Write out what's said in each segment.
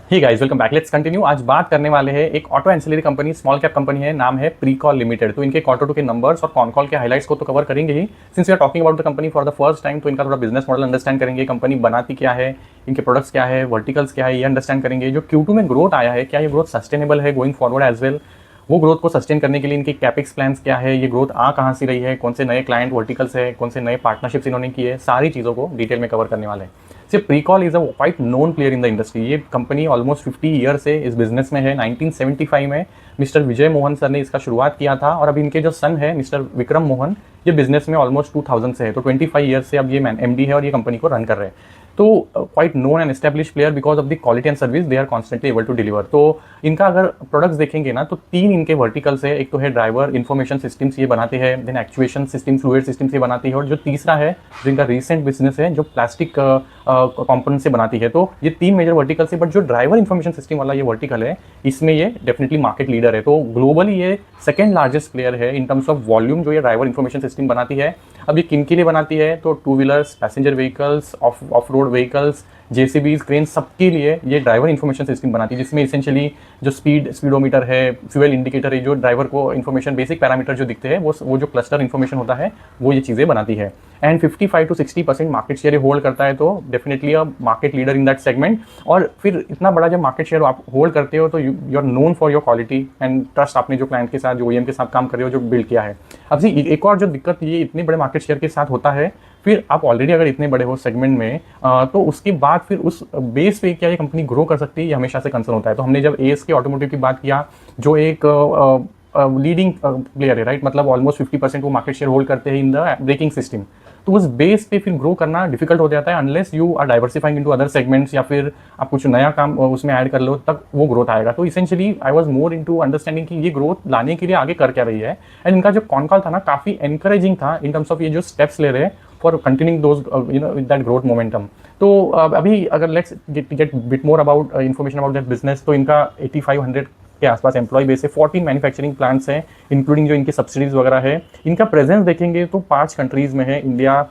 Hey guys, welcome back. Let's continue. आज बात करने वाले हैं एक auto ancillary company, small cap company है, नाम है प्रीकॉल लिमिटेड। तो इनके क्वार्टर टू के नंबर्स और कॉन कॉल के हाइलाइट्स को तो कवर करेंगे ही। Since we are talking about the company for the first time, तो इनका थोड़ा बिजनेस मॉडल अंडरस्टैंड करेंगे, कंपनी बनाती क्या है, इनके प्रोडक्ट्स क्या है, वर्टिकल्स क्या है, ये अंडरस्टैंड करेंगे। जो Q2 में ग्रोथ आया है, क्या ये ग्रोथ सस्टेनेबल है गोइंग फॉरवर्ड एज वेल, वो ग्रोथ को सस्टेन करने के लिए इनके कैपेक्स प्लान्स क्या है, ये ग्रोथ आ कहाँ से रही है, कौन से नए क्लाइंट वर्टिकल्स है, कौन से नए पार्टनरशिप्स इन्होंने किए, सारी चीज़ों को डिटेल में कवर करने वाले हैं। सिर्फ Pricol is a quite known player in the industry. ये कंपनी ऑलमोस्ट 50 ईयर से इस बिजनेस में है। 1975 में मिस्टर विजय मोहन सर ने इसका शुरुआत किया था, और अभी इनके जो सन है मिस्टर विक्रम मोहन, ये बिजनेस में ऑलमोस्ट 2000 से है। तो 25 ईयर से अब ये MD है और ये कंपनी को रन कर रहे हैं। तो quite known and establish player because of the quality and service they are constantly able to deliver. तो इनका अगर प्रोडक्ट्स देखेंगे ना, तो 3 इनके वर्टिकल्स है। एक तो है ड्राइवर इन्फॉर्मेशन सिस्टम्स, ये बनाते हैं, then actuation system, fluid systems ये बनाती है, और जो तीसरा है जो इनका रिसेंट बिजनेस है जो प्लास्टिक कंपोनेंट से बनाती है। तो ये 3 मेजर वर्टिकल्स है, बट जो ड्राइवर इन्फॉर्मेशन सिस्टम वाला ये वर्टिकल है, इसमें ये डेफिनेटली मार्केट लीडर है। तो ग्लोबली ये सेकंड लार्जेस्ट प्लेयर है इन टर्म्स ऑफ वॉल्यूम जो ये ड्राइवर इन्फॉर्मेशन सिस्टम बनाती है। अब ये किन के लिए बनाती है, तो 2 wheelers, passenger vehicles, of road vehicles, JCBs, crane, सबके लिए ये ड्राइवर इन्फॉर्मेशन सिस्टम बनाती है, जिसमें इसेंशियली जो स्पीडोमीटर है, फ्यूल इंडिकेटर है, जो ड्राइवर को इन्फॉर्मेशन बेसिक पैरामीटर जो दिखते हैं, वो जो क्लस्टर इन्फॉर्मेशन होता है, वो ये चीज़ें बनाती है। And 55 to 60% market share hold करता है, तो definitely a market leader in that segment. और फिर इतना बड़ा जब मार्केट शेयर आप होल्ड करते हो, तो you are known for your quality and trust. आपने जो क्लाइंट के साथ, जो OEM के साथ काम कर रहे हो, जो बिल्ड किया है। अब जी एक और जो दिक्कत ये इतने बड़े मार्केट शेयर के साथ होता है, फिर आप ऑलरेडी अगर इतने बड़े हो सेगमेंट में, तो उसके बाद फिर उस बेस पे क्या ये कंपनी ग्रो कर सकती है, ये हमेशा से कंसर्न होता है। तो हमने जब ASK ऑटोमोटिव की बात किया, जो एक लीडिंग प्लेयर है, राइट, मतलब ऑलमोस्ट 50% वो मार्केट शेयर होल्ड करते हैं इन द ब्रेकिंग सिस्टम। तो उस बेस पे फिर ग्रो करना डिफिकल्ट हो जाता है, unless you are diversifying into other segments, या फिर आप कुछ नया काम उसमें ऐड कर लो, तब वो ग्रोथ आएगा। तो essentially I was more into understanding कि ये ग्रोथ लाने के लिए आगे कर क्या रही है। एंड इनका जो कॉन कॉल था ना, काफ़ी एनकरेजिंग था इन टर्म्स ऑफ ये जो स्टेप्स ले रहे हैं for continuing those that growth momentum. तो अभी अगर let's get bit more about information about that business, तो इनका 8500 के आसपास एम्प्लॉय बेस है, 14 मैन्युफैक्चरिंग प्लांट्स हैं, इंक्लूडिंग जो इनकी सब्सिडीज वगैरह है। इनका प्रेजेंस देखेंगे तो 5 कंट्रीज में है, India,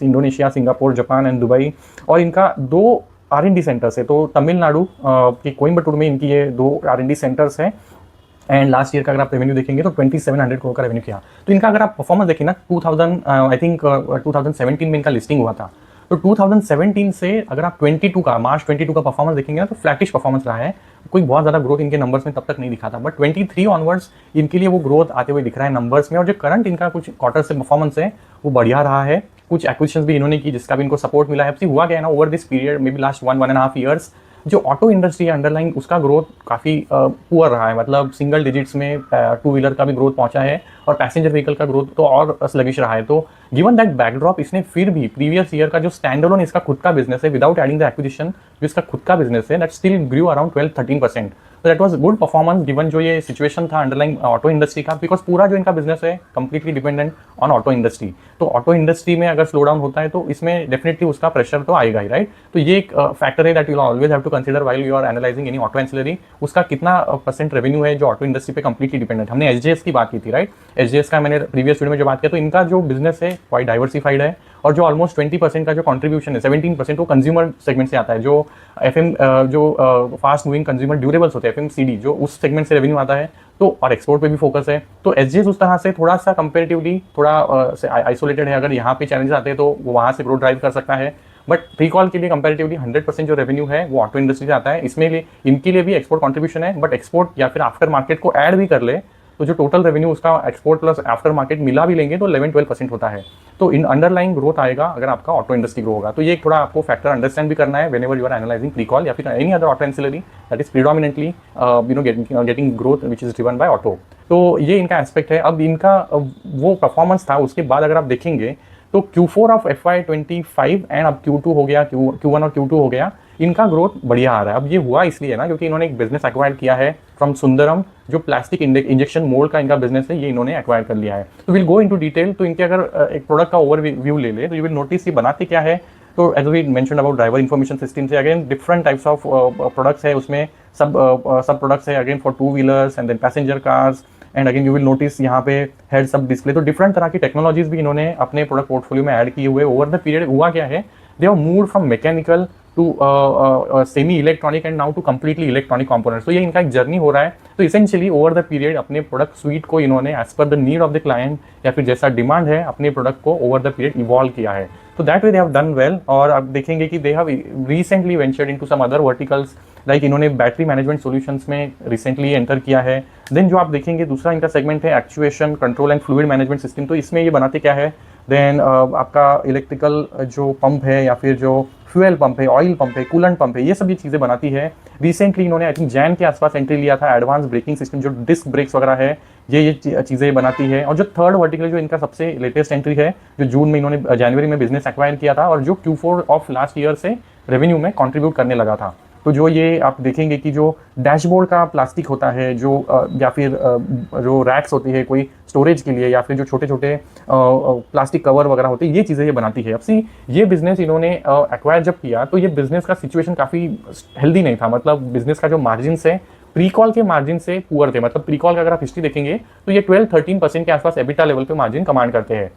Indonesia, Singapore, Japan and Dubai. और इनका 2 R&D सेंटर्स है। तो तमिलनाडु के कोयम्बटूर में इनकी ये 2 R&D सेंटर्स हैं। एंड लास्ट ईयर का अगर आप रेवेन्यू देखेंगे तो 2700 करोड़ का रेवेन्यू किया। तो इनका अगर आप परफॉर्मेंस देखें ना, 2017 में इनका लिस्टिंग हुआ था। तो 2017 से अगर आप 22 का, मार्च 22 का परफॉर्मेंस देखेंगे ना, तो फ्लैटिश परफॉर्मेंस रहा है। कोई बहुत ज़्यादा ग्रोथ इनके नंबर्स में तब तक नहीं दिखा था, बट 23 ऑनवर्ड्स इनके लिए वो ग्रोथ आते हुए दिख रहा है नंबर्स में। और जो करंट इनका कुछ क्वार्टर से परफॉर्मेंस है, वो बढ़िया रहा है। कुछ एक्विजिशंस भी इन्होंने की, जिसका भी इनको सपोर्ट मिला है। अब हुआ क्या है ना, over this period, may be last 1.5 years, जो ऑटो इंडस्ट्री है अंडरलाइन, उसका ग्रोथ काफ़ी पुअर रहा है। मतलब सिंगल डिजिट्स में 2 व्हीलर का भी ग्रोथ पहुंचा है, और पैसेंजर व्हीकल का ग्रोथ तो और स्लगिश रहा है। तो गिवन दैट बैकड्रॉप, इसने फिर भी प्रीवियस ईयर का जो स्टैंड अलोन इसका खुद का बिजनेस है, विदाउट एडिंग द एक्विजिशन, जो इसका खुद का बिजनेस है, दैट स्टिल ग्रू अराउंड 12-13%। तो that was good performance given जो ये सिचुएशन था अंडरलाइन ऑटो इंडस्ट्री का, बिकॉज पूरा जो इनका बिजनेस है completely dependent on auto industry. तो ऑटो इंडस्ट्री में अगर स्लो डाउन होता है, तो इसमें डेफिनेटली उसका प्रेशर तो आएगा ही, राइट। तो ये एक फैक्टर है that you always have to consider while you are analyzing any auto ancillary. उसका कितना % रेवेन्यू है जो ऑटो इंडस्ट्री पे कंप्लीटली डिपेंडेंट। हमने SJS की बात की थी, राइट। SJS का मैंने प्रीवियस वीडियो में जो बात किया, तो इनका जो बिजनेस है क्वाइट डाइवर्सिफाइड है, और जो ऑलमोस्ट 20% का जो कंट्रीब्यूशन है, 17% वो कंज्यूमर सेगमेंट से आता है। जो जो फास्ट मूविंग कंज्यूमर ड्यूरेबल्स होते हैं, FMCD, जो उस सेगमेंट से रेवेन्यू आता है। तो और एक्सपोर्ट पे भी फोकस है। तो SJS उस तरह से थोड़ा सा कंपेरेटिवली थोड़ा आइसोलेटेड है। अगर यहाँ पे चैलेंजेस आते हैं, तो वो वहाँ से ग्रोथ ड्राइव कर सकता है। बट प्रीकॉल के लिए कंपेरेटिवली 100% जो रेवेन्यू है वो ऑटो इंडस्ट्री से आता है। इसमें इनके लिए भी एक्सपोर्ट कंट्रीब्यूशन है, बट एक्सपोर्ट या फिर आफ्टर मार्केट को ऐड भी कर ले, तो जो टोटल रेवेन्यू उसका एक्सपोर्ट प्लस आफ्टर मार्केट मिला भी लेंगे, तो 11-12% होता है। तो इन अंडरलाइन ग्रोथ आएगा अगर आपका ऑटो इंडस्ट्री ग्रो होगा। तो ये थोड़ा आपको फैक्टर अंडरस्टैंड भी करना है व्हेनेवर यू आर एनालाइजिंग प्रीकॉल या फिर any other auto ancillary that is predominantly getting growth which is driven by auto. तो ये इनका एस्पेक्ट है। अब इनका वो परफॉर्मेंस था, उसके बाद अगर आप देखेंगे तो Q4 ऑफ FY25 एंड अब Q2 हो गया, Q1 और Q2 हो गया, इनका ग्रोथ बढ़िया आ रहा है। अब ये हुआ इसलिए ना, क्योंकि इन्होंने एक बिजनेस एक्वायर किया है फ्रॉम सुंदरम, जो प्लास्टिक इंजेक्शन मोल्ड का इनका बिजनेस है, ये इन्होंने एक्वायर कर लिया है। तो विल गो इनटू डिटेल। तो इनके अगर एक प्रोडक्ट का ओवरव्यू ले ले, तो यू विल नोटिस ये बनाते क्या है। तो as we mention about driver information system से again different types of products है, उसमें सब प्रोडक्ट्स है again for 2 wheelers and then passenger cars. And again you will notice यहाँ पे हेड्स अप डिस्प्ले। तो डिफरेंट तरह की टेक्नोलॉजीज भी इन्होंने अपने प्रोडक्ट पोर्टफोलियो में ऐड किए हुए। ओवर द पीरियड हुआ क्या है, they have moved from mechanical to semi electronic and now to completely electronic components. तो ये इनका एक जर्नी हो रहा है। तो इसेंशियली ओवर द पीरियड अपने प्रोडक्ट स्वीट को इन्होंने as per the need of the client या फिर जैसा डिमांड है अपने प्रोडक्ट को ओवर द पीरियड इवॉल्व किया है। तो that way they have done well. और आप देखेंगे कि they have recently ventured into some other verticals, like इन्होंने बैटरी मैनेजमेंट सॉल्यूशंस में रिसेंटली एंटर किया है। देन जो आप देखेंगे दूसरा इनका सेगमेंट है actuation control and fluid management system. तो इसमें ये बनाते क्या है, देन आपका इलेक्ट्रिकल जो पंप है या फिर जो फ्यूल पंप है, ऑयल पंप है, कूलेंट पंप है, ये सब ये चीज़ें बनाती है। रिसेंटली इन्होंने आई थिंक जैन के आसपास एंट्री लिया था। एडवांस ब्रेकिंग सिस्टम जो डिस्क ब्रेक्स वगैरह है ये चीज़ें बनाती है। और जो थर्ड वर्टिकल जो इनका सबसे लेटेस्ट एंट्री है, जो जून में इन्होंने जनवरी में बिजनेस एक्वायर किया था और जो Q4 ऑफ लास्ट ईयर से रेवेन्यू में कंट्रीब्यूट करने लगा था। तो जो ये आप देखेंगे कि जो डैशबोर्ड का प्लास्टिक होता है, जो या फिर जो रैक्स होती है कोई स्टोरेज के लिए, या फिर जो छोटे छोटे प्लास्टिक कवर वगैरह होते हैं, ये चीज़ें ये बनाती है। अब सी ये बिजनेस इन्होंने एक्वायर जब किया तो ये बिजनेस का सिचुएशन काफ़ी हेल्दी नहीं था। मतलब बिजनेस का जो मार्जिन है प्री कॉल के मार्जिन से पुअर थे। मतलब प्री कॉल का अगर आप हिस्ट्री देखेंगे तो ये 12-13% के आसपास एबिटा लेवल पे मार्जिन कमांड करते हैं।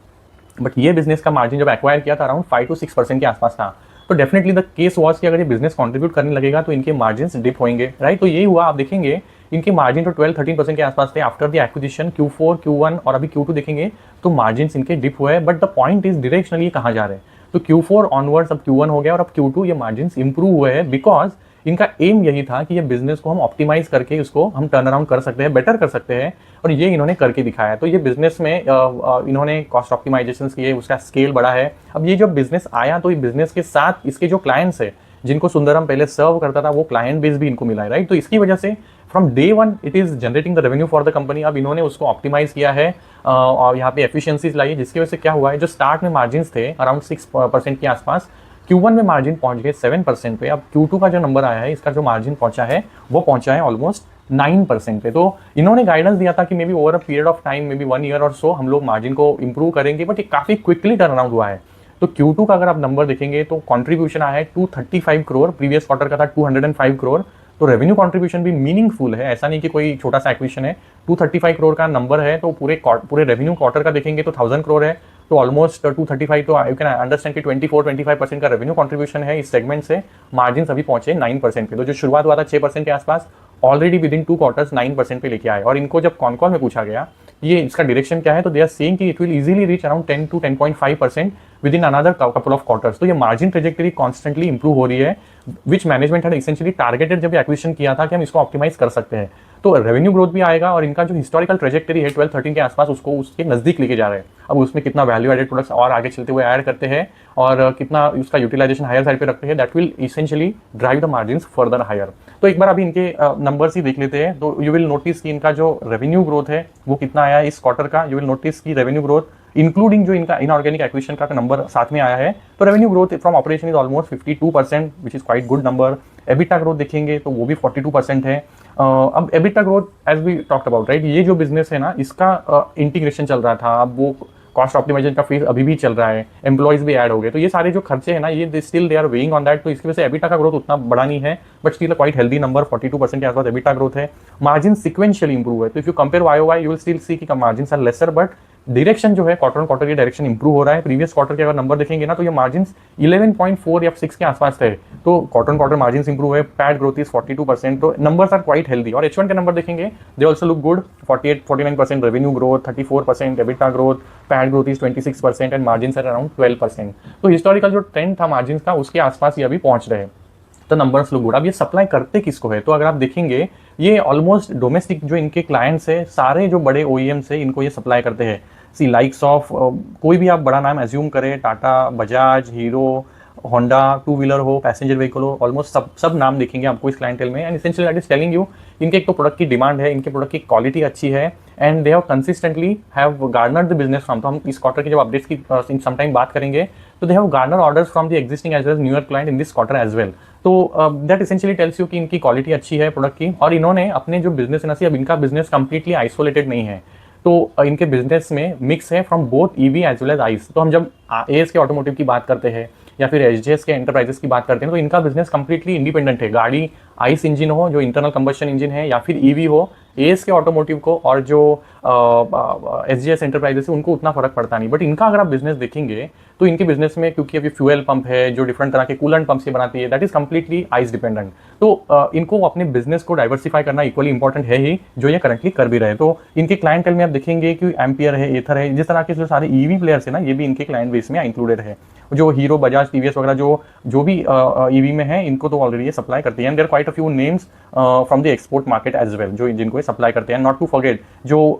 बट ये बिजनेस का मार्जिन जब एक्वायर किया था अराउंड 5-6% के आसपास था। तो डेफिनेटली द केस वॉज कि अगर ये बिजनेस कंट्रीब्यूट करने लगेगा तो इनके मार्जिन डिप होंगे, राइट। तो यही हुआ। आप देखेंगे इनके मार्जिन तो 12-13% के आसपास थे after the acquisition. Q4, Q1 और अभी Q2 देखेंगे तो मार्जिन इनके डिप हुए। But the point is directionally कहाँ जा रहे हैं। तो Q4 ऑनवर्ड्स अब Q1 हो गया और अब Q2 ये मार्जिन इंप्रूव हुए हैं, बिकॉज इनका एम यही था कि ये बिजनेस को हम ऑप्टिमाइज करके उसको हम टर्न अराउंड कर सकते हैं, बेटर कर सकते हैं, और ये इन्होंने करके दिखाया। तो ये बिजनेस में इन्होंने कॉस्ट ऑप्टिमाइजेशन किए, उसका स्केल बढ़ा है। अब ये जब बिजनेस आया तो ये बिजनेस के साथ इसके जो क्लाइंट्स है जिनको सुंदरम पहले सर्व करता था वो क्लाइंट बेस भी इनको मिला है, राइट। तो इसकी वजह से from day one it is generating the revenue for the company. अब इन्होंने उसको ऑप्टिमाइज किया है और यहाँ पे एफिशिएंसीज लाई है, जिसकी वजह से क्या हुआ है, जो स्टार्ट में मार्जिन थे अराउंड 6% के आसपास, Q1 में मार्जिन पहुंच गए 7% पे। अब Q2 का जो नंबर आया है इसका जो मार्जिन पहुंचा है वो पहुंचा है ऑलमोस्ट 9% पे। तो इन्होंने गाइडेंस दिया था कि may be over a period of time, may be 1 year और सो हम लोग मार्जिन को इंप्रूव करेंगे, बट ये काफी क्विकली टर्न अराउंड हुआ है। तो Q2 का अगर आप नंबर देखेंगे तो कॉन्ट्रीब्यूशन आया है 235 करोड़, प्रीवियस क्वार्टर का था 205 करोड़। तो रेवेन्यू कंट्रीब्यूशन भी मीनिंगफुल है, ऐसा नहीं कि कोई छोटा सा एक्विजिशन है। 235 करोड़ का नंबर है, तो पूरे रेवेन्यू क्वार्टर का देखेंगे तो 1000 करोड़ है। तो ऑलमोस्ट 235, तो यू कैन अंडरस्टैंड कि 24-25% का रेवेन्यू कंट्रीब्यूशन है इस सेगमेंट से। मार्जिन अभी पहुंचे 9% पे। तो जो शुरुआत हुआ था 6% के आसपास, ऑलरेडी विद इन 2 क्वार्टर्स 9% पे लेके आए। और इनको जब कॉन में पूछा गया ये इसका डायरेक्शन क्या है, तो दे आर सेइंग कि it will easily reach around 10-10.5% with in another couple of quarters. तो ये मार्जिन ट्रेजेक्टरी कॉन्स्टेंटली इंप्रूव हो रही है, विच मैनेजमेंट हैड एसेंशियली टारगेटेड जब एक्विजिशन किया था कि हम इसको ऑप्टिमाइज कर सकते हैं। तो रेवेन्यू ग्रोथ भी आएगा और इनका जो हिस्टोरिकल ट्रेजेक्टरी है 12-13 के आसपास उसको उसके नजदीक लेके जा रहे हैं। अब उसमें कितना वैल्यू एडेड प्रोडक्ट्स और आगे चलते हुए ऐड करते हैं और कितना उसका यूटिलाइजेशन हायर साइड पे रखते हैं, that will essentially drive the margin further higher. तो एक बार अभी इनके नंबर्स ही देख लेते हैं। तो यू विल नोटिस कि इनका जो रेवेन्यू ग्रोथ है वो कितना आया इस क्वार्टर का। यू विल नोटिस की रेवेन्यू ग्रोथ इंक्लूडिंग जो इनका इनऑर्गेनिक एक्विजिशन का नंबर साथ में आया है। तो revenue growth from operation is almost 52%, which is quite good number. EBITDA growth देखेंगे तो वो भी 42% है। अब EBITDA growth as we talked about, right, ये जो बिजनेस है ना इसका इंटीग्रेशन चल रहा था, अब वो कॉस्ट ऑप्टिमाइजेशन का फेज अभी भी चल रहा है, एम्प्लॉइज भी ऐड हो गए, तो ये सारे जो खर्चे हैं ना ये still they are weighing on that. तो इसकी वजह से एबिटा का ग्रोथ उतना बड़ा नहीं है, but still quite healthy number 42% के आसपास एबिटा ग्रोथ है। मार्जिन सिक्वेंशियली इंप्रूव है। तो if you compare YOY you will still see कि margin are lesser, but direction जो है क्वार्टर ऑन क्वार्टर ये डायरेक्शन इंप्रूव हो रहा है। प्रीवियस क्वार्टर के अगर नंबर देखेंगे ना तो ये मार्जिन 11.4 या 6 के आसपास थे। तो quarter on quarter margin improve है। पैट ग्रोथ इज 42%, तो नंबर्स आर क्वाइट हेल्दी। और H1 के नंबर देखेंगे they also look good, 48-49% revenue growth, 34% EBITDA growth, PAT growth is 26% and margin are around 12%। तो हिस्टोरिकल जो ट्रेंड था margin का उसके आसपास ये अभी पहुंच रहे हैं। तो नंबर्स लुक गुड। अब ये सप्लाई करते किसको है, तो अगर आप देखेंगे ये ऑलमोस्ट डोमेस्टिक जो इनके क्लाइंट्स है सारे जो बड़े OEMs है इनको ये सप्लाई करते हैं। सी लाइक्स ऑफ कोई भी आप बड़ा नाम एज्यूम करें, Tata, Bajaj, hero, Honda, two wheeler हो, पैसेंजर व्हीकल हो, ऑलमोस्ट सब नाम देखेंगे आपको इस क्लाइंटेल में। And essentially that is telling you इनके एक तो प्रोडक्ट की डिमांड है, इनके प्रोडक्ट की क्वालिटी अच्छी है and they have consistently have garnered the business from. तो हम इस क्वार्टर की जब अपडेट्स की इन सम टाइम बात करेंगे तो they have garner orders from the existing as well as newer client in this quarter as well. तो दैट एसेंशियली टेल्स यू कि इनकी क्वालिटी अच्छी है प्रोडक्ट की। और इन्होंने अपने जो बिजनेस है ना, अब इनका बिजनेस कंप्लीटली आइसोलेटेड नहीं है, तो इनके बिजनेस में मिक्स है from both EV as well as ICE. तो हम जब AS के ऑटोमोटिव की बात करते हैं या फिर SJS के एंटरप्राइजेस की बात करते हैं तो इनका बिजनेस कंप्लीटली इंडिपेंडेंट है। गाड़ी आइस इंजन हो, जो इंटरनल कंबशन इंजन है, या फिर ईवी हो, एएसके ऑटोमोटिव को और जो एसजीएस एंटरप्राइजेस है उनको उतना फर्क पड़ता नहीं। बट इनका अगर आप बिजनेस देखेंगे तो इनके बिजनेस में, क्योंकि अभी फ्यूल पंप है जो डिफरेंट तरह के कूलेंट पंप से बनाती है, that is completely ice dependent. तो इनको अपने बिजनेस को डाइवर्सिफाई करना इक्वली इंपॉर्टेंट है ही, जो ये करंटली कर भी रहे। तो इनके क्लाइंटल में आप देखेंगे कि एम्पियर है, एथर है, जिस तरह के जो सारे ईवी प्लेयर्स है ना, ये भी इनके क्लाइंट बेस में इंक्लूडेड है। जो हीरो, बजाज, टीवीएस वगैरह जो भी ईवी में है, इनको तो ऑलरेडी ये सप्लाई करती है। And there quite a few names from the export market as well, जो जिनको ये सप्लाई करते हैं। नॉट टू फॉरगेट जो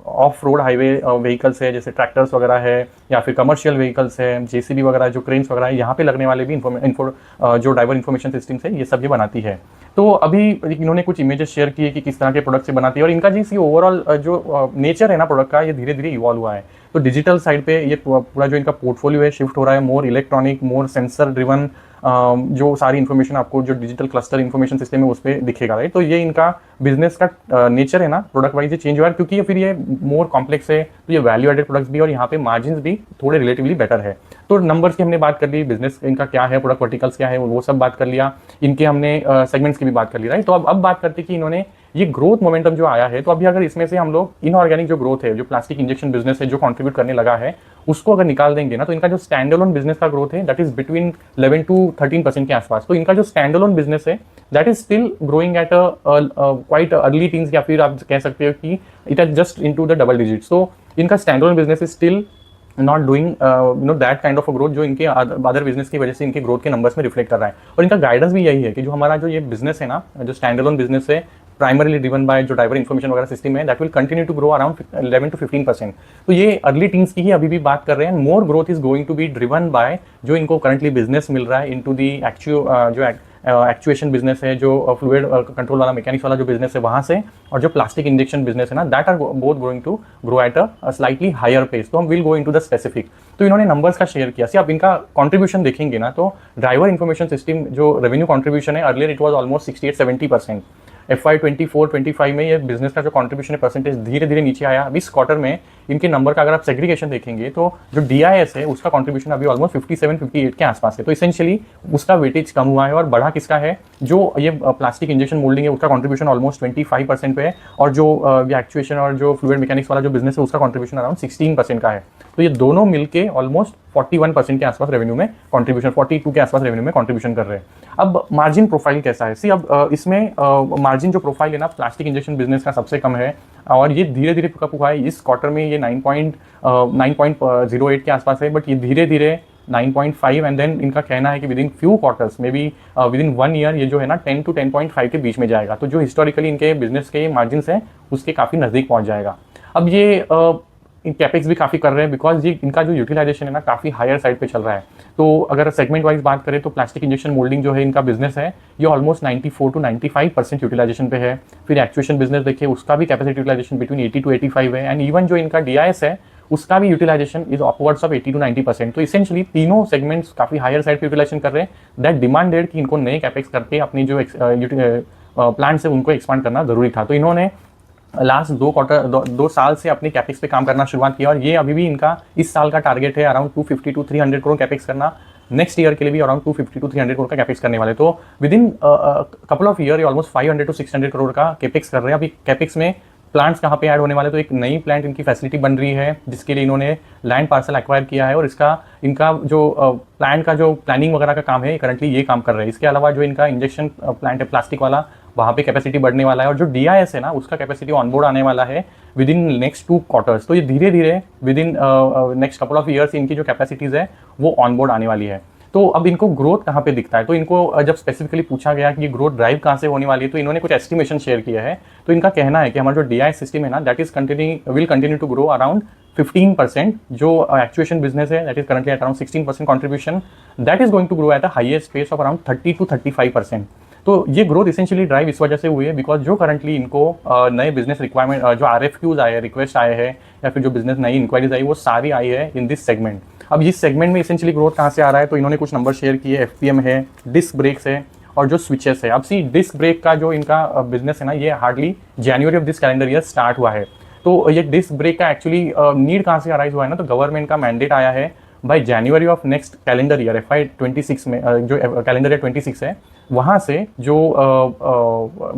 ऑफ रोड हाईवे व्हीकल्स है, जैसे ट्रैक्टर्स वगैरह है, या फिर कमर्शियल व्हीकल्स है, जेसीबी वगैरह, जो क्रेन्स वगैरह है, यहाँ पे लगने वाले भी जो ड्राइवर इन्फॉर्मेशन सिस्टम्स है, ये सब ये बनाती है। तो अभी इन्होंने कुछ इमेजेस शेयर किए कि किस तरह के प्रोडक्ट से बनाती है, और इनका जी ओवरऑल जो नेचर है ना प्रोडक्ट का, ये धीरे धीरे इवॉल्व हुआ है। तो डिजिटल साइड पे ये पूरा जो इनका पोर्टफोलियो है शिफ्ट हो रहा है, मोर इलेक्ट्रॉनिक, मोर सेंसर ड्रिवन, जो सारी इन्फॉर्मेशन आपको जो डिजिटल क्लस्टर इन्फॉर्मेशन सिस्टम है उस पर दिखेगा, राइट। तो ये इनका बिजनेस का नेचर है ना, प्रोडक्ट वाइज ये चेंज हुआ है, क्योंकि ये फिर ये मोर कॉम्प्लेक्स है, तो ये वैल्यू एडेड प्रोडक्ट्स भी, और यहाँ पे मार्जिन भी थोड़े रिलेटिवली बेटर है। तो नंबर्स की हमने बात कर ली, बिजनेस इनका क्या है, प्रोडक्ट वर्टिकल्स क्या है, वो सब बात कर लिया, इनके हमने सेगमेंट्स की भी बात कर ली, राइट। तो अब बात करते हैं कि इन्होंने ये ग्रोथ मोमेंटम जो आया है, तो अभी अगर इसमें से हम लोग इनऑर्गेनिक जो ग्रोथ है, जो प्लास्टिक इंजेक्शन बिजनेस है जो कंट्रीब्यूट करने लगा है, उसको अगर निकाल देंगे ना, तो इनका जो स्टैंड अलोन बिजनेस का ग्रोथ है दैट इज बिटवीन 11 to 13% के आसपास। तो इनका जो स्टैंड अलोन बिजनेस है that is still growing at quite early teens, या फिर आप कह सकते हो कि it is just into the double digits. तो इनका stand alone business is still not doing that kind of a growth, जो इनके अदर बिजनेस की वजह से इनके ग्रोथ के नंबर्स में रिफ्लेक्ट कर रहा है। और इनका गाइडेंस भी यही है कि जो हमारा जो ये बिजनेस है ना, जो स्टैंड अलोन बिजनेस है, प्राइमरली ड्रिवन बाय जो ड्राइवर इन्फॉर्मेशन वगैरह सिस्टम है, that will continue to grow around 11 to 15%। तो ये अर्ली टीन्स की ही अभी भी बात कर रहे हैं। More growth is going to be driven by जो इनको करंटली बिजनेस मिल रहा है इनटू दी एक्चुएशन बिजनेस है, जो फ्लूइड कंट्रोल वाला, मैकेनिक्स वाला जो बिजनेस है वहाँ से, और जो प्लास्टिक इंजेक्शन बिजनेस है ना, that are both going to grow at a slightly higher pace. तो हम will go into the specific. तो इन्होंने नंबर्स का शेयर किया। सी आप इनका कॉन्ट्रीब्यूशन देखेंगे ना, तो ड्राइवर इन्फॉर्मेशन सिस्टम जो रेवेन्यू कॉन्ट्रीब्यूशन है, earlier it was almost 68-70%। FY 24-25 में ये बिजनेस का जो कॉन्ट्रीब्यूशन है परसेंटेज धीरे धीरे नीचे आया। अभी इस क्वार्टर में इनके नंबर का अगर आप सेग्रीगेशन देखेंगे, तो जो DIS है उसका कॉन्ट्रीब्यूशन अभी ऑलमोस्ट 57-58 के आसपास है। तो इसेंशियली उसका वेटेज कम हुआ है, और बढ़ा किसका है, जो ये प्लास्टिक इंजेक्शन मोल्डिंग है उसका कॉन्ट्रीब्यूशन ऑलमोस्ट 25% पे है, और जो एक्चुएशन और जो फ्लूइड मैकेनिक्स वाला जो बिजनेस है उसका कॉन्ट्रीब्यूशन अराउंड 16% का है। तो ये दोनों मिलके ऑलमोस्ट 41% के आसपास रेवेन्यू में कॉन्ट्रीब्यूशन, 42 के आसपास रेवेन्यू में कॉन्ट्रीब्यूशन कर रहे हैं। अब मार्जिन प्रोफाइल कैसा है? सी अब इसमें मार्जिन जो प्रोफाइल है ना प्लास्टिक इंजेक्शन बिजनेस का सबसे कम है, और ये धीरे धीरे पिकअप हुआ है। इस क्वार्टर में ये 9.08 के आसपास है, बट ये धीरे धीरे 9.5, एंड देन इनका कहना है कि with in few quarters, may be with in 1 year, ये जो है ना 10 to 10.5 के बीच में जाएगा। तो जो हिस्टोरिकली इनके बिजनेस के मार्जिन है उसके काफ़ी नज़दीक पहुंच जाएगा। अब ये कैपेक्स भी काफ़ी कर रहे हैं, बिकॉज ये इनका जो यूटिलाइजेशन है ना काफ़ी हायर साइड पे चल रहा है। तो अगर सेगमेंट वाइज बात करें तो प्लास्टिक इंजेक्शन मोल्डिंग जो है इनका बिजनेस है, ये ऑलमोस्ट 94 to 95% यूटिलाइजेशन पे है। फिर एक्चुएशन बिजनेस देखिए, उसका भी कैपेसिटी यूटिलाइजेशन बिटवीन 80 to 85 है, एंड इवन जो इनका DIS है उसका भी utilization is upwards of 80 to 90%। तो इसेंशियली तीनों सेगमेंट्स काफ़ी हायर साइड पे यूटिलाइजेशन कर रहे हैं। दैट डिमांडेड कि इनको नए कैपेक्स करके अपनी जो प्लांट्स है उनको एक्सपांड करना जरूरी था। तो इन्होंने लास्ट 2 साल से अपनी कैपेक्स पे काम करना शुरुआत किया, और ये अभी भी इनका इस साल का टारगेट है अराउंड 250 to 300 करोड़ कैपेक्स करना। नेक्स्ट ईयर के लिए भी अराउंड 250 to 300 करोड़ का कैपेक्स करने वाले। तो with in couple of year ये ऑलमोस्ट 500 to 600 करोड़ का कैपेक्स कर रहे हैं। अभी कैपेक्स में प्लांट्स कहाँ पे ऐड होने वाले, तो एक नई प्लांट इनकी फैसिलिटी बन रही है, जिसके लिए इन्होंने लैंड पार्सल एक्वायर किया है, और इनका जो प्लांट का जो प्लानिंग वगैरह का काम है करंटली ये काम कर रहे हैं। इसके अलावा जो इनका इंजेक्शन प्लांट है प्लास्टिक वाला, वहाँ पे कैपेसिटी बढ़ने वाला है, और जो DIS है ना उसका कैपेसिटी ऑनबोर्ड आने वाला है विद इन नेक्स्ट 2 क्वार्टर्स। तो ये धीरे धीरे with in next couple of years इनकी जो कैपेसिटीज़ है वो ऑनबोर्ड आने वाली है। तो अब इनको ग्रोथ कहाँ पे दिखता है, तो इनको जब स्पेसिफिकली पूछा गया कि ये ग्रोथ ड्राइव कहाँ से होने वाली है, तो इन्होंने कुछ एस्टिमेशन शेयर किया है। तो इनका कहना है कि हमारा जो DIS सिस्टम है ना that is will continue to grow around 15%। जो एक्चुएशन बिजनेस है that is currently at around 16% contribution, that is going to grow at a highest pace of around 30 to 35%। तो ये ग्रोथ इसेंशियली ड्राइव इस वजह से हुई है बिकॉज जो करंटली इनको नए बिजनेस रिक्वायरमेंट, जो RFQs आए हैं, रिक्वेस्ट आए हैं, या फिर जो बिजनेस नई इंक्वायरीज आई, वो सारी आई है इन दिस सेगमेंट। अब इस सेगमेंट में इसेंशियली ग्रोथ कहाँ से आ रहा है, तो इन्होंने कुछ नंबर शेयर किए। FPM है, डिस्क ब्रेक्स है, और जो स्विचेस है। अब सी डिस्क ब्रेक का जो इनका बिजनेस है ना, ये hardly January of this calendar year start हुआ है। तो ये डिस्क ब्रेक का एक्चुअली नीड कहाँ से अराइज हुआ है ना, तो गवर्नमेंट का मैंडेट आया है bye January of next calendar year FY26 में जो कैलेंडर ईयर 26 है, वहाँ से जो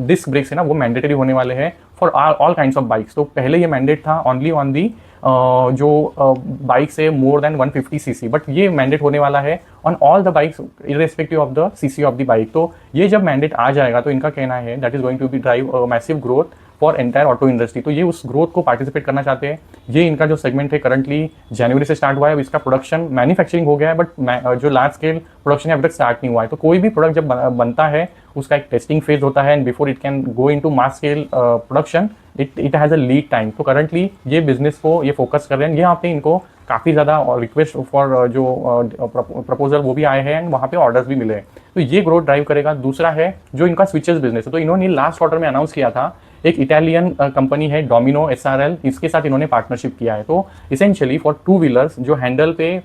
डिस्क ब्रेक्स है ना वो मैंडेटरी होने वाले हैं for all kinds of bikes. तो पहले ये मैंडेट था ओनली ऑन दी जो बाइक्स है मोर देन 150 सीसी, बट ये मैंडेट होने वाला है on all the bikes irrespective of the CC of the bike. तो ये जब मैंडेट आ जाएगा तो इनका कहना है that is going to be drive massive growth for entire auto industry. तो ये उस ग्रोथ को पार्टिसिपेट करना चाहते हैं। ये इनका जो सेगमेंट है करंटली जनवरी से स्टार्ट हुआ है, अब इसका प्रोडक्शन मैन्युफैक्चरिंग हो गया है, बट जो लार्ज स्केल प्रोडक्शन है अभी तक स्टार्ट नहीं हुआ है। तो कोई भी प्रोडक्ट जब बनता है उसका एक टेस्टिंग फेज होता है and before it can go into mass scale production it has a lead time. तो करंटली ये बिजनेस को ये फोकस कर रहे हैं। यहाँ पे इनको काफ़ी ज़्यादा रिक्वेस्ट फॉर जो प्रपोजल वो भी आए हैं एंड वहाँ पे ऑर्डर्स भी मिले हैं। तो ये ग्रोथ ड्राइव करेगा। दूसरा है जो इनका स्विचेस बिजनेस है, तो इन्होंने लास्ट क्वार्टर में अनाउंस किया था एक इटालियन कंपनी है डोमिनो SRL, इसके साथ इन्होंने पार्टनरशिप किया है। तो इसेंशियली फॉर टू व्हीलर्स जो हैंडल पे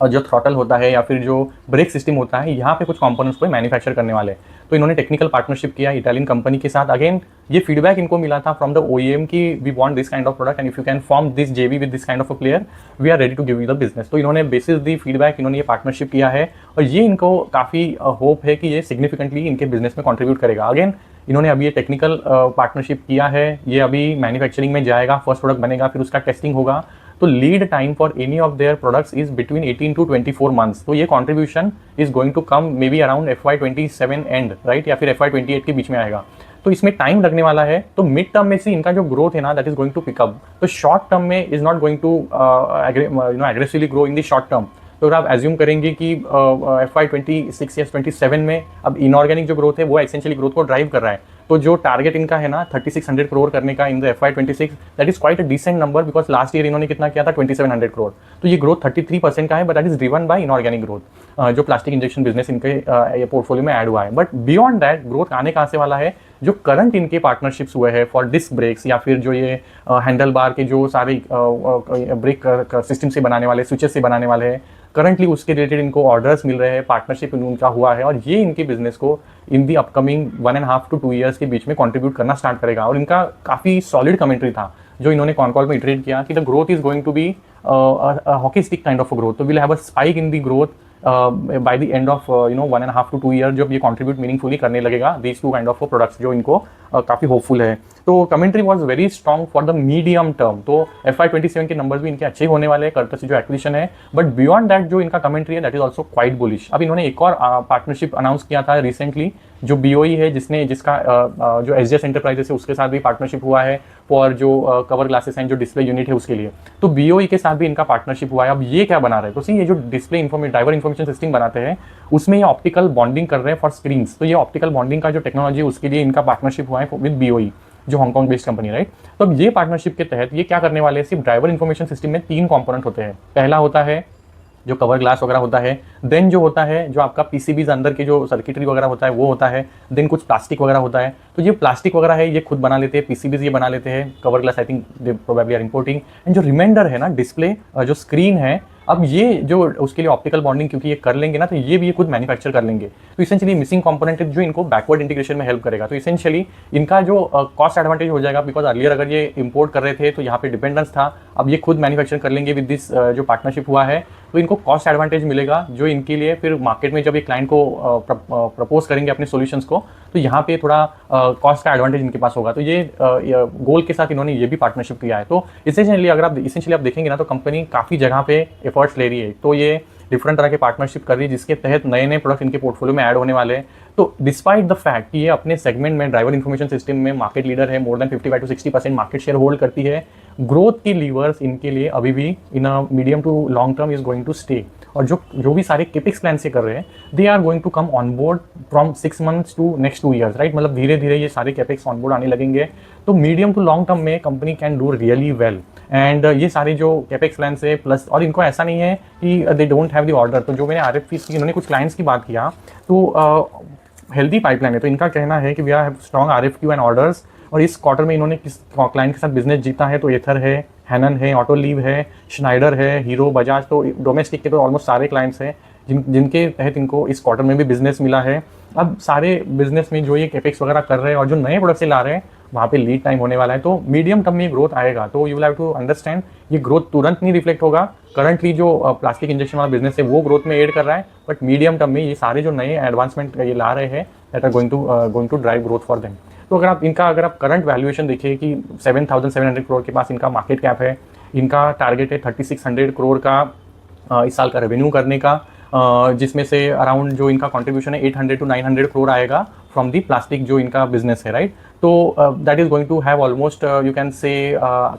और जो थ्रॉटल होता है या फिर जो ब्रेक सिस्टम होता है, यहाँ पे कुछ कंपोनेंट्स को मैन्युफैक्चर करने वाले हैं। तो इन्होंने टेक्निकल पार्टनरशिप किया इटालियन कंपनी के साथ। अगेन ये फीडबैक इनको मिला था फ्रॉम द OEM की we want this kind of product and if you can form this JV with this kind of a player we are ready to give you the business. तो इन्होंने basis the feedback इन्होंने ये partnership किया है और ये इनको काफ़ी होप है कि ये सिग्निफिकेंटली इनके बिजनेस में कॉन्ट्रीब्यूट करेगा। अगेन इन्होंने अभी ये टेक्निकल पार्टनरशिप किया है, ये अभी मैन्युफैक्चरिंग में जाएगा, फर्स्ट प्रोडक्ट बनेगा, फिर उसका टेस्टिंग होगा। तो lead time for any of their products is between 18 to 24 months. तो ये contribution is going to come maybe around FY27 end right या फिर FY28 के बीच में आएगा। तो इसमें टाइम लगने वाला है। तो मिड टर्म में से इनका जो ग्रोथ है ना that is going to pick up. तो शॉर्ट टर्म में is not going to aggressively grow in the short term. तो अगर आप एज्यूम करेंगे कि FY26 या 27 में अब इनऑर्गेनिक जो ग्रोथ है वो एसेंशियली ग्रोथ को ड्राइव कर रहा है। तो जो टारगेट इनका है ना 3600 करोड़ करने का in the FY26 that is quite a decent number because last year इन्होंने कितना किया था 2700 करोड़। तो ये ग्रोथ 33% का है but that is driven by inorganic growth जो प्लास्टिक इंजेक्शन बिजनेस इनके पोर्टफोलियो में ऐड हुआ है। बट बियॉन्ड दैट ग्रोथ आने कहाँ से वाला है, जो करंट इनके पार्टनरशिप्स हुए हैं फॉर डिस्क ब्रेक्स या फिर जो ये हैंडल बार के जो सारे ब्रेक सिस्टम से बनाने वाले स्विचेस से बनाने वाले हैं, करंटली उसके रिलेटेड इनको ऑर्डर्स मिल रहे हैं, पार्टनरशिप उनका हुआ है और ये इनके बिजनेस को इन दी अपकमिंग 1.5 to 2 ईयर्स के बीच में कंट्रीब्यूट करना स्टार्ट करेगा। और इनका काफ़ी सॉलिड कमेंट्री था जो इन्होंने कॉल में इटरेट किया कि the growth is going to be hockey stick kind of a growth. तो will have a spike in the growth by the end of 1.5 to 2 year जब ये कंट्रीब्यूट मीनिंगफुली करने लगेगा these two kind of products जो इनको काफ़ी hopeful है। तो commentary was very strong for the medium term. तो FY27 के नंबर्स भी इनके अच्छे होने वाले हैं कर्टर से जो एक्विजिशन है, बट बियॉन्ड दैट जो इनका कमेंट्री है that is also quite bullish. अब इन्होंने एक और पार्टनरशिप अनाउंस किया था रिसेंटली जो BOE है जिसका जो SGS एंटरप्राइजेस है उसके साथ भी पार्टनरशिप हुआ है फॉर जो कवर ग्लासेस हैं जो डिस्प्ले यूनिट है उसके लिए। तो BOE के साथ भी इनका पार्टनरशिप हुआ है। अब ये क्या बना रहे हैं, तो सी ये जो डिस्प्ले ड्राइवर इन्फॉर्मेशन सिस्टम बनाते हैं उसमें ये ऑप्टिकल बॉन्डिंग कर रहे हैं फॉर स्क्रीन्स। तो ये ऑप्टिकल बॉन्डिंग का जो टेक्नोलॉजी है उसके लिए इनका पार्टनरशिप हुआ है विद BOE जो हांगकांग बेस्ड कंपनी राइट। तो अब ये पार्टनरशिप के तहत ये क्या करने वाले हैं, सिर्फ ड्राइवर इन्फॉर्मेशन सिस्टम में 3 कंपोनेंट होते हैं। पहला होता है जो कवर ग्लास वगैरह होता है, देन जो होता है जो आपका PCBs अंदर के जो सर्किटरी वगैरह होता है वो होता है, देन कुछ प्लास्टिक वगैरह होता है। तो ये प्लास्टिक वगैरह है ये खुद बना लेते हैं, PCBs ये बना लेते हैं, cover glass I think they probably are importing. And जो रिमाइंडर है ना डिस्प्ले जो स्क्रीन है, अब ये जो उसके लिए ऑप्टिकल बॉन्डिंग क्योंकि ये कर लेंगे ना तो ये भी ये खुद मैन्युफैक्चर कर लेंगे। तो इसेंशियली मिसिंग कंपोनेंट जो इनको बैकवर्ड इंटीग्रेशन में हेल्प करेगा। तो इसेंशियली इनका जो कॉस्ट एडवांटेज हो जाएगा बिकॉज अर्लियर अगर ये इंपोर्ट कर रहे थे तो यहाँ पे डिपेंडेंस था, अब ये खुद मैन्युफैक्चर कर लेंगे विद दिस जो पार्टनरशिप हुआ है। तो इनको कॉस्ट एडवांटेज मिलेगा जो इनके लिए फिर मार्केट में जब ये क्लाइंट को प्रपोज करेंगे अपने सॉल्यूशंस को तो यहाँ पे थोड़ा कॉस्ट का एडवांटेज इनके पास होगा। तो ये गोल के साथ इन्होंने ये भी पार्टनरशिप किया है। तो इसेंशियली अगर आप देखेंगे ना तो कंपनी काफ़ी जगह पे एफर्ट्स ले रही है। तो ये डिफरेंट तरह के पार्टनरशिप कर रही है जिसके तहत नए नए प्रोडक्ट इनके पोर्टफोलियो में ऐड होने वाले हैं। तो डिस्पाइट द फैक्ट कि ये अपने सेगमेंट में ड्राइवर इन्फॉर्मेशन सिस्टम में मार्केट लीडर है, more than 55 to 60% market share hold करती है, ग्रोथ की लीवर्स इनके लिए अभी भी in a medium to long term is going to stay. और जो भी सारे केपिक्स प्लान से कर रहे हैं they are going to come on board from 6 months to next 2 years right. मतलब धीरे धीरे ये सारे केपिक्स ऑन बोर्ड आने लगेंगे। तो मीडियम टू लॉन्ग टर्म में company can do really well. And ये सारे जो कैपेक्स प्लान से प्लस और इनको ऐसा नहीं है कि they don't have the order. तो जो मैंने RFPs की इन्होंने कुछ क्लाइंट्स की बात किया तो हेल्दी पाइपलाइन है। तो इनका कहना है कि we are strong RFQ and orders. और इस क्वार्टर में इन्होंने किस क्लाइंट के साथ बिजनेस जीता है तो एथर है, हैनन है, ऑटोलीव है, श्नाइडर है, हीरो, बजाज। तो डोमेस्टिक के तो ऑलमोस्ट सारे क्लाइंट्स हैं जिनके तहत इनको इस क्वार्टर में भी बिजनेस मिला है। अब सारे बिजनेस में जो ये कैपेक्स वगैरह कर रहे हैं और जो नए प्रोडक्ट से ला रहे हैं वहाँ पे लीड टाइम होने वाला है, तो मीडियम टर्म में ग्रोथ आएगा। तो you will have to understand ये ग्रोथ तुरंत नहीं रिफ्लेक्ट होगा, करंटली जो प्लास्टिक इंजेक्शन वाला बिजनेस है वो ग्रोथ में एड कर रहा है, बट मीडियम टर्म में ये सारे जो नए एडवांसमेंट ये ला रहे हैं that are going to drive growth for them. तो अगर आप करंट वैल्यूएशन देखिए कि 7,700 करोड़ के पास इनका मार्केट कैप है, इनका टारगेट है 3,600 करोड़ का इस साल का रेवेन्यू करने का, जिसमें से अराउंड जो इनका कंट्रीब्यूशन है 800 to 900 करोड़ आएगा फ्रॉम दी प्लास्टिक जो इनका बिजनेस है, राइट। तो that is going to have almost you can say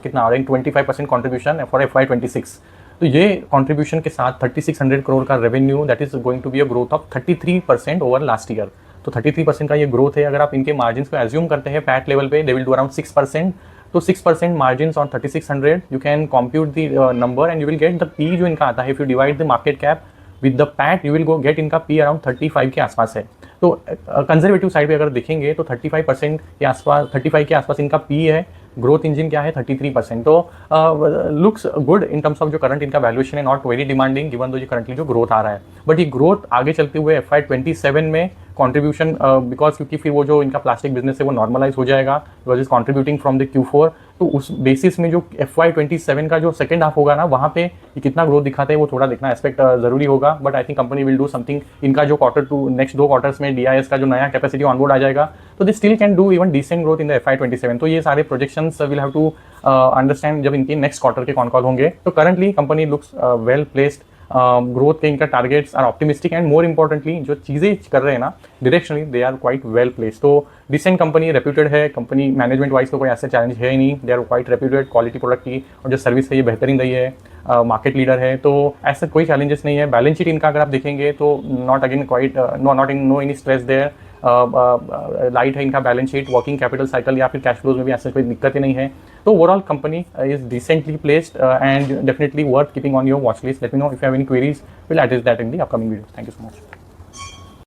कितना 25% कॉन्ट्रीब्यूशन फॉर FY26। तो ये कंट्रीब्यूशन के साथ 3,600 करोड़ का revenue, that is going to be a growth of 33% over last year. तो 33% का ये ग्रोथ है। अगर आप इनके मार्जिन को एज्यूम करते हैं पैट लेवल पे, दे विल डू अराउंड 6%। तो 6% margin on 3,600, you can compute the number and you will get the P जो इनका आता है। If you divide the market cap with the PAT, you will get इनका P around 35 के आसपास है। तो कंजर्वेटिव साइड पे अगर देखेंगे तो 35% के आसपास, 35 के आसपास इनका पी है। ग्रोथ इंजन क्या है 33%। तो looks good in terms of जो करंट इनका वैल्यूएशन है, नॉट वेरी डिमांडिंग गिवन दो जो करंटली जो ग्रोथ आ रहा है। बट ये ग्रोथ आगे चलते हुए FY27 में कॉन्ट्रीब्यूशन बिकॉज क्योंकि फिर वो जो इनका प्लास्टिक बिजनेस है वो नॉर्मलाइज हो जाएगा, because is contributing from the Q4। तो उस बेसिस में जो FY27 का जो सेकंड हाफ होगा ना, वहाँ पे ये कितना ग्रोथ दिखाते हैं वो थोड़ा देखना एस्पेक्ट जरूरी होगा। But I think company will do something. इनका जो नेक्स्ट 2 क्वार्टर्स में DIS का जो नया कैपेसिटी ऑनबोर्ड आ जाएगा, तो they still can do even decent growth in the FY27। तो ये सारे projections will have to understand जब इनके नेक्स्ट क्वार्टर के कॉन कॉल होंगे। तो currently company looks well placed, growth के इनका targets are optimistic and more importantly जो चीज़ें कर रहे हैं ना directionally they are quite well placed. तो डिसेंट कंपनी, रेप्यूटेड है कंपनी, मैनेजमेंट वाइज तो कोई ऐसा चैलेंज है ही नहीं। They are quite reputed, quality product की और जो सर्विस है ये बेहतरीन रही है, मार्केट लीडर है, तो ऐसा कोई चैलेंजेस नहीं है। बैलेंस शीट इनका अगर आप देखेंगे तो not any stress there, light है इनका balance sheet, working capital cycle या फिर कैश फ्लोज में भी ऐसे कोई दिक्कत ही नहीं है। तो overall company is decently placed and definitely worth keeping on your watch list. Let me know if you have any queries, will address that in the upcoming videos. Thank you so much.